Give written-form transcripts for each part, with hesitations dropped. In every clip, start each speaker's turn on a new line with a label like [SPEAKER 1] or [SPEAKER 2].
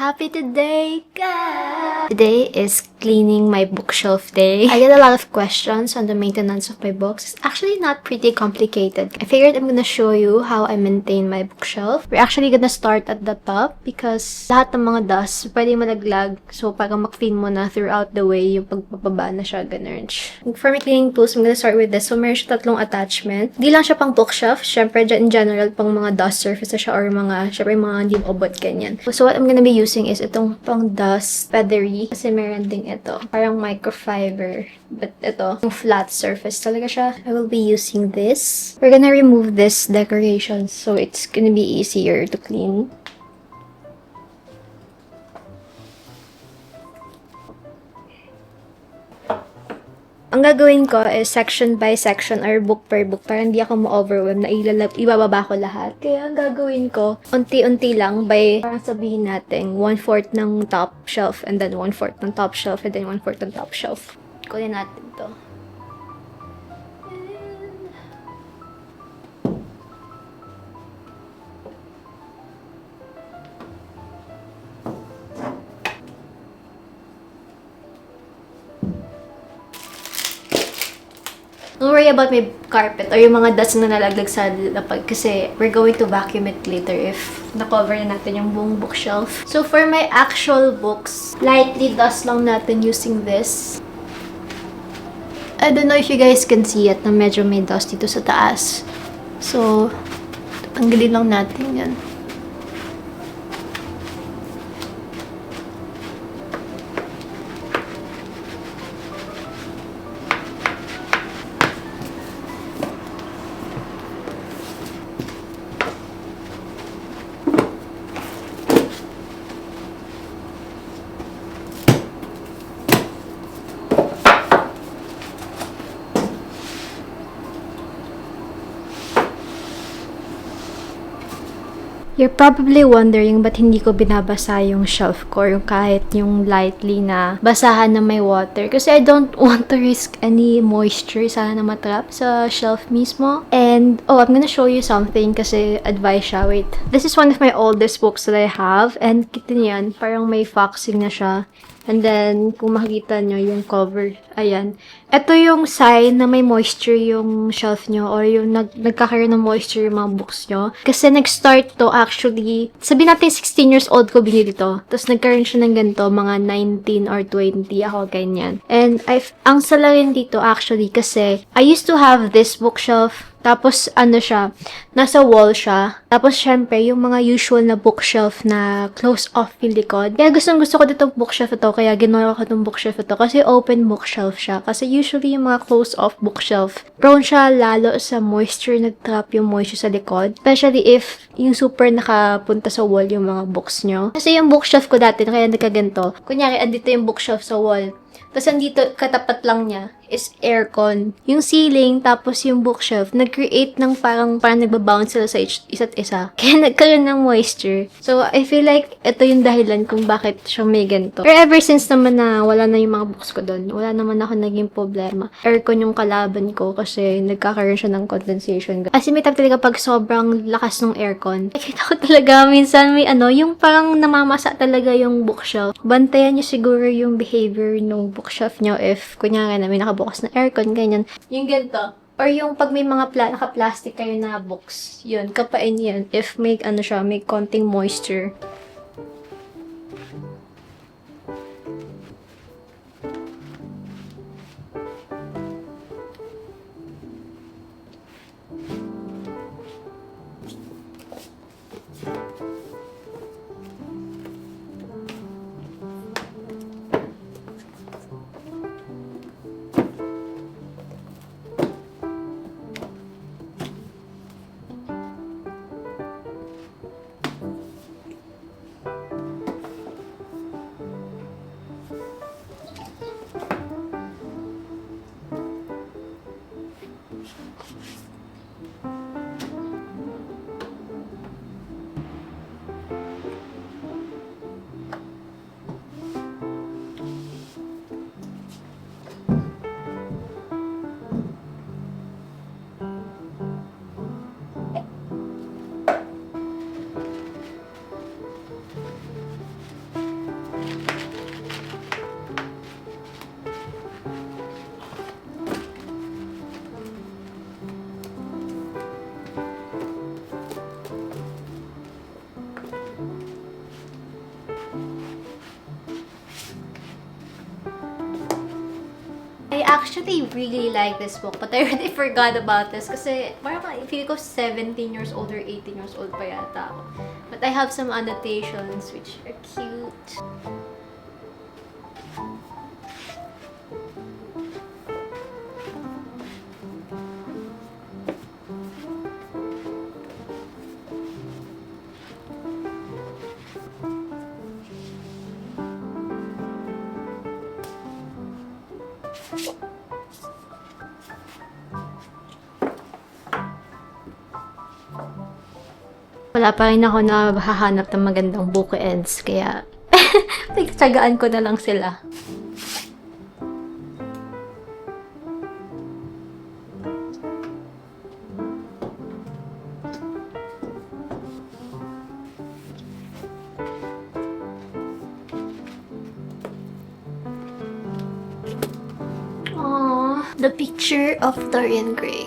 [SPEAKER 1] happy today, guys! Today is cleaning my bookshelf day. I get a lot of questions on the maintenance of my books. It's actually not pretty complicated. I figured I'm gonna show you how I maintain my bookshelf. We're actually gonna start at the top because lahat ng mga dust pwede malaglag. So, parang mag-clean mo na throughout the way yung pagpapaba na siya, ganun. For my cleaning tools, I'm gonna start with this. So, meron siya tatlong attachment. Di lang siya pang bookshelf. Syempre, in general, pang mga dust surfaces siya or mga, syempre, mga hindi obot, ganyan. So, what I'm gonna be using is itong pang dust feathery. Kasi meron ding ito. Parang microfiber. But ito, yung flat surface talaga siya. I will be using this. We're gonna remove this decoration so it's gonna be easier to clean. Ang gagawin ko is section by section or book per book para hindi ako ma-overwhelm na ibababa ko lahat. Kaya ang gagawin ko, unti-unti lang by parang sabihin natin 1/4 ng top shelf and then 1/4 ng top shelf and then 1/4 ng top shelf. Kunin natin to. Don't worry about my carpet or yung mga dust na nalaglag sa lapag kasi we're going to vacuum it later if na-cover na natin yung buong bookshelf. So for my actual books, lightly dust lang natin using this. I don't know if you guys can see it na medyo may dust dito sa taas. So, tanggalin lang natin yan. You're probably wondering ba't hindi ko binabasa yung shelf ko or kahit yung lightly na basahan na may water. Kasi I don't want to risk any moisture sana na matrap sa shelf mismo. And, I'm gonna show you something kasi advice siya. Wait. This is one of my oldest books that I have. And kita niyan, parang may foxing na siya. And then, kung makikita nyo yung cover, ayan. Ito yung sign na may moisture yung shelf nyo or yung nagkakaroon ng moisture yung mga books nyo. Kasi nag-start to actually, sabihin natin 16 years old ko binili to. Tapos nagkaroon siya ng ganito, mga 19 or 20, ako ganyan. And ang sala rin dito actually kasi I used to have this bookshelf. Tapos, siya, nasa wall siya. Tapos, syempre, yung mga usual na bookshelf na close off yung likod. Kaya gusto ko dito bookshelf ito. Kaya ginawa ko itong bookshelf ito. Kasi open bookshelf siya. Kasi usually, yung mga close off bookshelf, prone siya lalo sa moisture, nag-trap yung moisture sa likod. Especially if yung super nakapunta sa wall yung mga books nyo. Kasi yung bookshelf ko dati, kaya nagkaganto. Kunyari, andito yung bookshelf sa wall. Tapos andito, katapat lang niya, is aircon. Yung ceiling, tapos yung bookshelf, nag-create ng parang nagbabounce sila sa isa't isa. Kaya nagkaroon ng moisture. So, I feel like ito yung dahilan kung bakit siya may ganito. Pero ever since naman na wala na yung mga books ko doon, wala naman ako naging problema. Aircon yung kalaban ko kasi nagkakaroon siya ng condensation. Kasi may talaga pag sobrang lakas ng aircon. Nakita ko talaga, minsan may yung parang namamasa talaga yung bookshelf. Bantayan nyo siguro yung behavior ng bookshelf nyo if, kunyari na may nakabukas na aircon, ganyan. Yung ganito. Or yung pag may mga naka-plastic kayo na books, yun, kapain yan. If may, siya, may konting moisture. actually really like this book, but I already forgot about this kasi parang feel ko 17 years old or 18 years old pa yata ako. But I have some annotations which are cute. Wala pa rin ako na hahanap ng magandang book ends, kaya tsagaan ko na lang sila. Aww, the picture of Dorian Gray.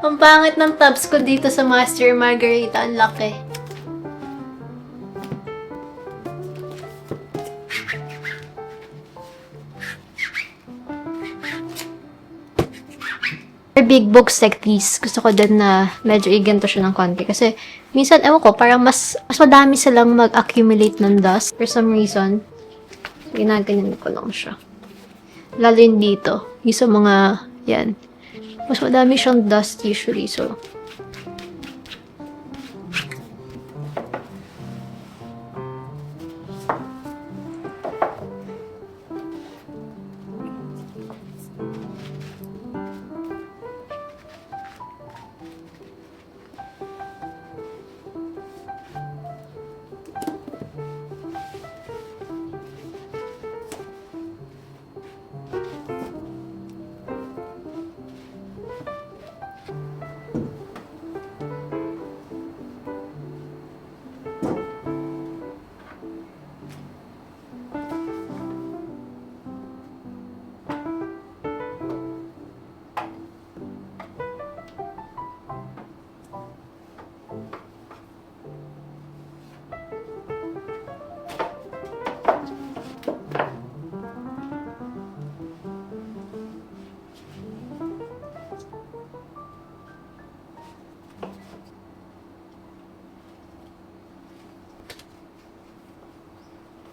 [SPEAKER 1] Ang pangit ng tabs ko dito sa Master Margarita. Ang laki. For big books like these, gusto ko din na medyo iganto siya ng konti. Kasi, minsan, ewan ko, parang mas madami silang mag-accumulate ng dust. For some reason, ginaganyan ko lang siya. Lalo yun dito. Yung sa mga, yan. Mas madami siyang dust usually, so.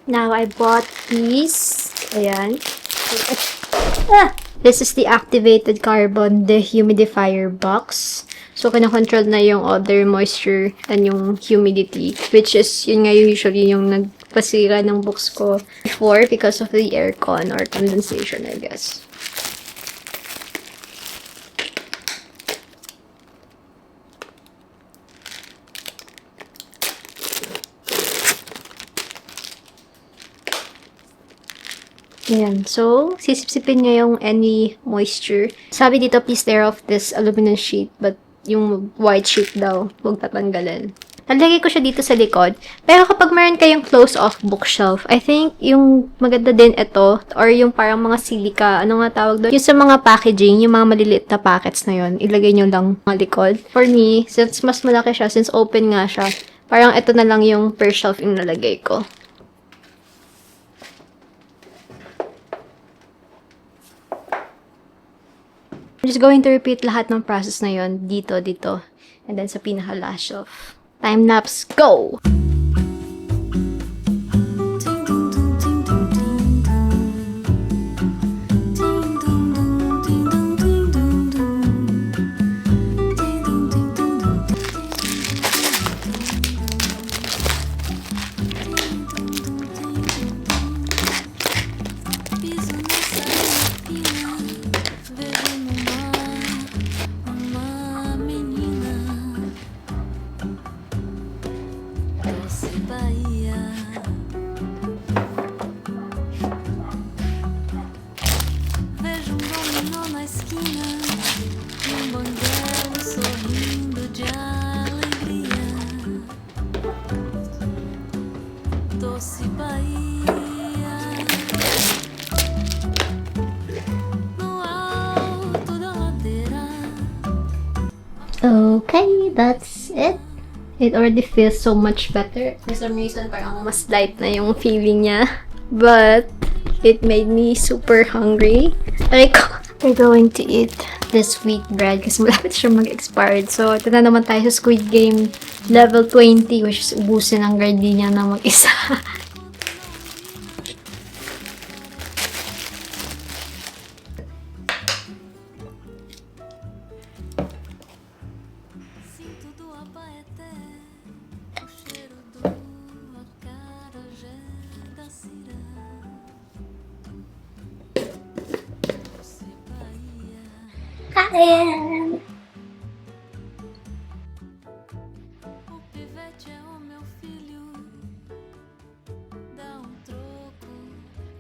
[SPEAKER 1] Now, I bought these. Ayan. This is the activated carbon dehumidifier box. So, kinakontrol na yung other moisture and yung humidity. Which is, yun nga usually yung nagpasira ng books ko before because of the aircon or condensation, I guess. Ayan. So, sisipsipin niya yung any moisture. Sabi dito, please tear off this aluminum sheet. But, yung white sheet daw, huwag tatanggalin. Nalagay ko siya dito sa likod. Pero kapag meron kayong close-off bookshelf, I think yung maganda din ito, or yung parang mga silica, ano nga tawag doon? Yung sa mga packaging, yung mga maliliit na packets na yun, ilagay nyo lang mga likod. For me, since mas malaki siya, since open nga siya, parang ito na lang yung per shelf yung nalagay ko. I'm just going to repeat lahat ng process na yon dito, and then sa pinaka-last shelf. Time lapse, go! Okay, that's it. It already feels so much better. For some reason, parang mas light na yung feeling niya. But, it made me super hungry. Like, we're going to eat this wheat bread kasi malapit siya mag-expired. So, ito na naman tayo sa Squid Game level 20, which is ubusin ang gardenia na mag-isa. Kain!
[SPEAKER 2] O pivete é o meu filho, dá troco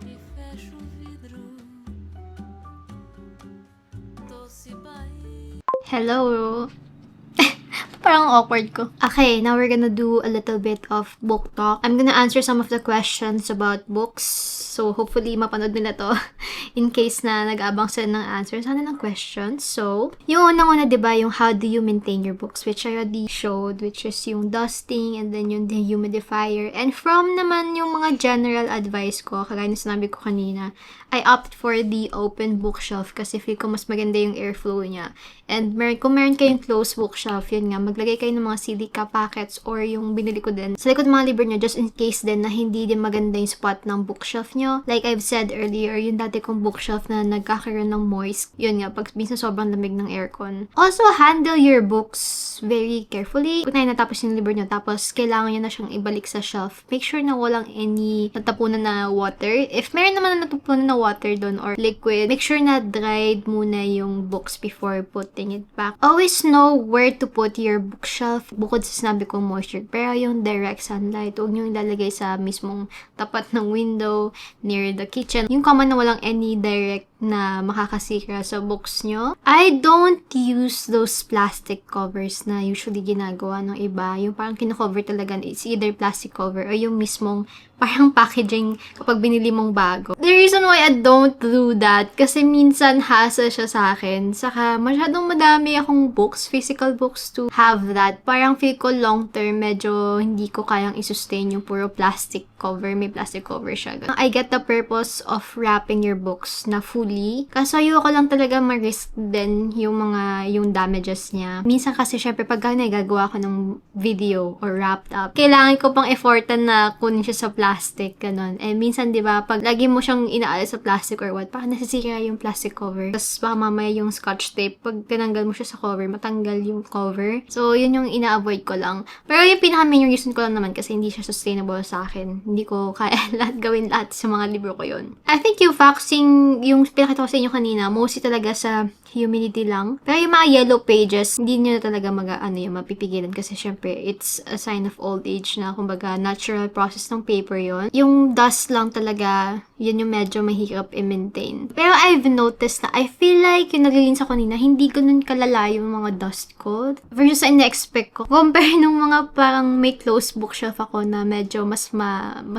[SPEAKER 2] e fecha o vidro. Doce Bahia.
[SPEAKER 1] Hello! Parang awkward ko. Okay, now we're gonna do a little bit of book talk. I'm gonna answer some of the questions about books. So, hopefully, mapanood nila to. In case na nag-abang sila ng answer sana ng questions. So, yung unang-una, diba, yung how do you maintain your books, which I already showed, which is yung dusting, and then yung dehumidifier. And from naman yung mga general advice ko, kagaya na sinabi ko kanina, I opt for the open bookshelf kasi feel ko mas maganda yung airflow niya. And kung meron kayong closed bookshelf, yun nga, maglagay kayo ng mga silica packets or yung binili ko din sa likod ng mga libro nyo, just in case din na hindi din maganda yung spot ng bookshelf nyo. Like I've said earlier, yung dati kong bookshelf na nagkakaroon ng moist, yun nga, pag minsan sobrang lamig ng aircon. Also, handle your books very carefully. Kung natapos yung libro nyo, tapos kailangan nyo na siyang ibalik sa shelf, make sure na walang any natapunan na water. If meron naman na natapunan na water doon or liquid, make sure na dried muna yung books before putting it back. Always know where to put your bookshelf bukod sa sinabi kong moisture. Pero yung direct sunlight, huwag nyo ilalagay sa mismong tapat ng window, near the kitchen. Yung common na walang any direct na makakasira sa books nyo. I don't use those plastic covers na usually ginagawa ng iba. Yung parang kino-cover talaga, it's either plastic cover or yung mismong parang packaging kapag binili mong bago. The reason why I don't do that, kasi minsan hassle siya sa akin. Saka masyadong madami akong books, physical books to have that. Parang feel ko long term, medyo hindi ko kayang isustain yung puro plastic cover. May plastic cover siya. I get the purpose of wrapping your books na fully. Kaso ayoko lang talaga ma-risk din yung damages niya. Minsan kasi syempre pag nagagawa ko ng video or wrapped up, kailangan ko pang effortan na kunin siya sa plastic, ganun. And minsan, di ba, pag lagi mo siyang inaalis sa plastic or what, parang nasisira yung plastic cover. Tapos baka mamaya yung scotch tape, pag tinanggal mo siya sa cover, matanggal yung cover. So, yun yung ina-avoid ko lang. Pero yung pinaka-main reason ko lang naman kasi hindi siya sustainable sa akin. Hindi ko kaya gawin lahat sa mga libro ko yun. I think yung faxing, yung pinakita ko sa inyo kanina, mostly talaga sa humidity lang. Pero yung mga yellow pages, hindi nyo na talaga mapipigilan kasi syempre, it's a sign of old age na kumbaga natural process ng paper yon. Yung dust lang talaga, yun yung medyo mahirap i-maintain. Pero I've noticed na I feel like yung naglilinis ako kanina, hindi ganun kalala yung mga dust ko versus sa ina-expect ko. Compare nung mga parang may closed bookshelf ako na medyo mas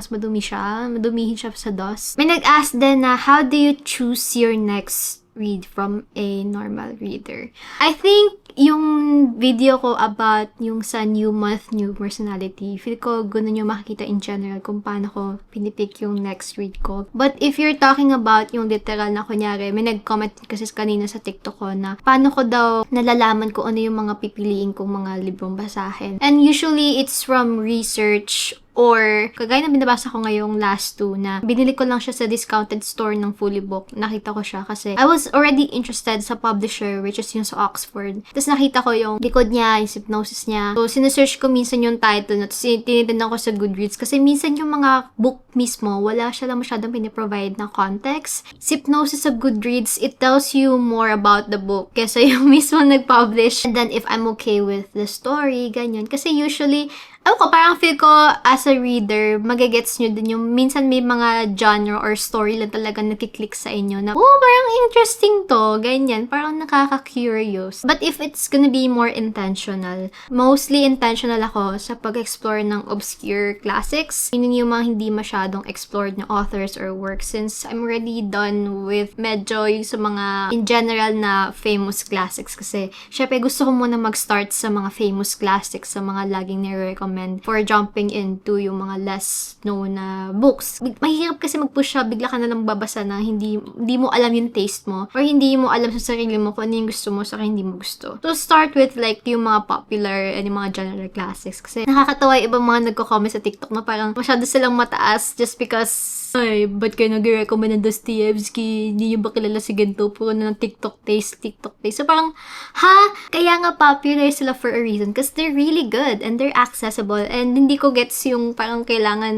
[SPEAKER 1] madumi siya, madumihin siya sa dust. May nag-ask din na, how do you choose your next read from a normal reader? I think yung video ko about yung sa new month, new personality, feel ko ganun yung makikita in general kung paano ko pinipick yung next read ko. But if you're talking about yung literal na kunyari, may nag-comment kasi kanina sa TikTok ko na paano ko daw nalalaman kung ano yung mga pipiliin kong mga librong basahin. And usually, it's from research or, kagaya na binabasa ko ngayong last two na binili ko lang siya sa discounted store ng Fully Book. Nakita ko siya kasi I was already interested sa publisher which is yung sa Oxford. Tapos nakita ko yung likod niya, yung synopsis niya. So, sinesearch ko minsan yung title na tapos tinitindan ko sa Goodreads kasi minsan yung mga book mismo, wala siya lang masyadong piniprovide na context. Synopsis sa Goodreads, it tells you more about the book kesa yung mismo nag-publish. And then, if I'm okay with the story, ganyan. Kasi usually, Ewan ko, parang feel ko as a reader, magagets nyo din yung minsan may mga genre or story lang talaga nakiklik sa inyo na, oh, parang interesting to, ganyan, parang nakaka-curious. But if it's gonna be more intentional, mostly intentional ako sa pag-explore ng obscure classics. Yun yung mga hindi masyadong explored na authors or works since I'm already done with medyo yung sa mga in general na famous classics kasi syempre gusto ko muna mag-start sa mga famous classics, sa mga laging nire-recommend for jumping into yung mga less known na books. Mahirap kasi mag-push siya, bigla ka na lang babasa na hindi mo alam yung taste mo or hindi mo alam sa sarili mo kung ano yung gusto mo sa hindi mo gusto. So, start with like yung mga popular and yung mga genre classics kasi nakakatawa yung ibang mga nagko-comment sa TikTok na parang masyado silang mataas just because ay, ba't kayo nag-recommend ng Dostoyevsky? Hindi nyo ba kilala si ganito? Puro na ng TikTok taste. So parang, kaya nga popular sila for a reason because they're really good and they're accessible and hindi ko gets yung parang kailangan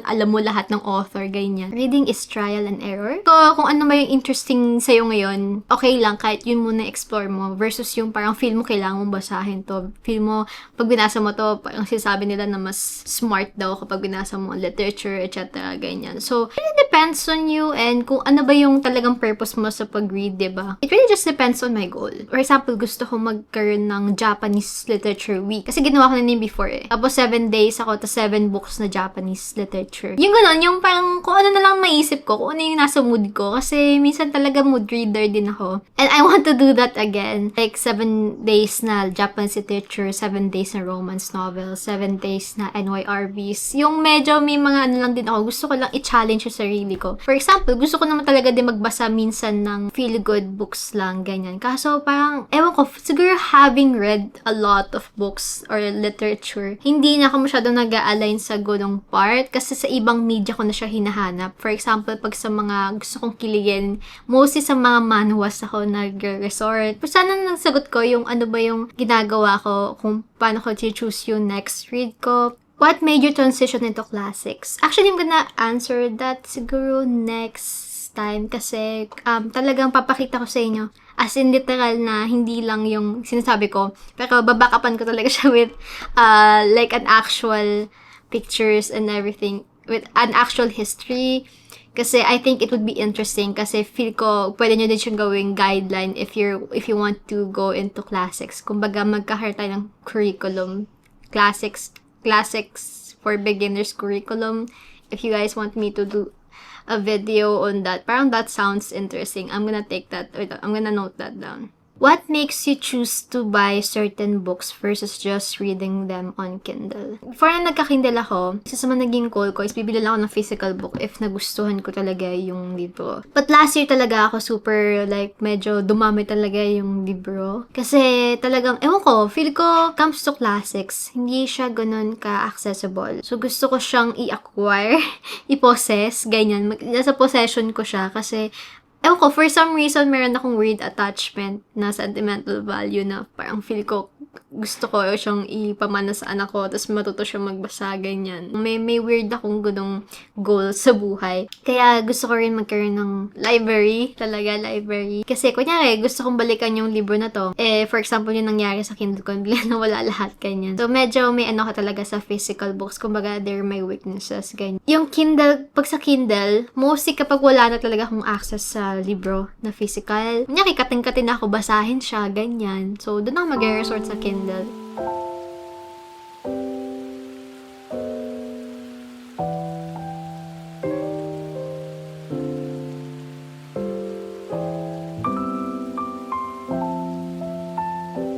[SPEAKER 1] alam mo lahat ng author, ganyan. Reading is trial and error. So, kung ano ba yung interesting sa'yo ngayon, okay lang kahit yun muna explore mo versus yung parang feel mo kailangan mong basahin to. Feel mo, pag binasa mo to, parang sinasabi nila na mas smart daw kapag binasa mo literature, etc. Ganyan. So, it really depends on you and kung ano ba yung talagang purpose mo sa pag-read, diba? It really just depends on my goal. For example, gusto ko magkaroon ng Japanese Literature Week. Kasi ginawa ko na yun before eh. Tapos 7 days ako, tapos 7 books na Japanese literature. Yung ganun, yung parang kung ano na lang maisip ko, kung ano yung nasa mood ko. Kasi minsan talaga mood reader din ako. And I want to do that again. Like 7 days na Japanese literature, 7 days na romance novel, 7 days na NYRBs. Yung medyo may mga ano lang din ako. Gusto ko lang i-challenge yung sarili ko. For example, gusto ko naman talaga din magbasa minsan ng feel-good books lang, ganyan. Kaso parang, ewan ko, siguro having read a lot of books or literature, hindi na ako masyadong nag-a-align sa gunong part kasi sa ibang media ko na siya hinahanap. For example, pag sa mga gusto kong kiligin, mostly sa mga manhwas ako nag-resort. Pero sana nagsagot ko yung ano ba yung ginagawa ko, kung paano ko choose yung next read ko. What made you transition into classics? Actually, I'm gonna answer that siguro next time kasi talagang papakita ko sa inyo as in literal na hindi lang yung sinasabi ko pero babakapan ko talaga siya with like an actual pictures and everything with an actual history kasi I think it would be interesting kasi feel ko pwede nyo din siyang gawing guideline if you want to go into classics. Kumbaga magkakaroon tayo ng curriculum classics for beginners curriculum. If you guys want me to do a video on that, parang that sounds interesting. I'm gonna note that down. What makes you choose to buy certain books versus just reading them on Kindle? Before na nagka-Kindle ako, isa sa mga naging goal ko is bibili lang ako ng physical book if nagustuhan ko talaga yung libro. But last year talaga ako super like medyo dumami talaga yung libro. Kasi talagang, ewan ko, feel ko comes to classics, hindi siya ganun ka-accessible. So gusto ko siyang i-acquire, i-possess, ganyan. Nasa possession ko siya kasi ewan ko, for some reason, meron akong weird attachment na sentimental value na parang feel ko gusto ko siyang ipamana sa anak ko tapos matuto siya magbasa, ganyan. May weird akong gunong goal sa buhay. Kaya gusto ko rin magkaroon ng library. Kasi kunyari, gusto kong balikan yung libro na to. For example, yung nangyari sa Kindle ko, bigla na wala lahat, ganyan. So, medyo may ano ka talaga sa physical books. Kumbaga, they're my weaknesses, ganyan. Yung Kindle, pag sa Kindle, mostly kapag wala na talaga akong access sa libro na physical, kunyari, kating-kating ako, basahin siya, ganyan. So, doon ako mag-resort sa Kindle.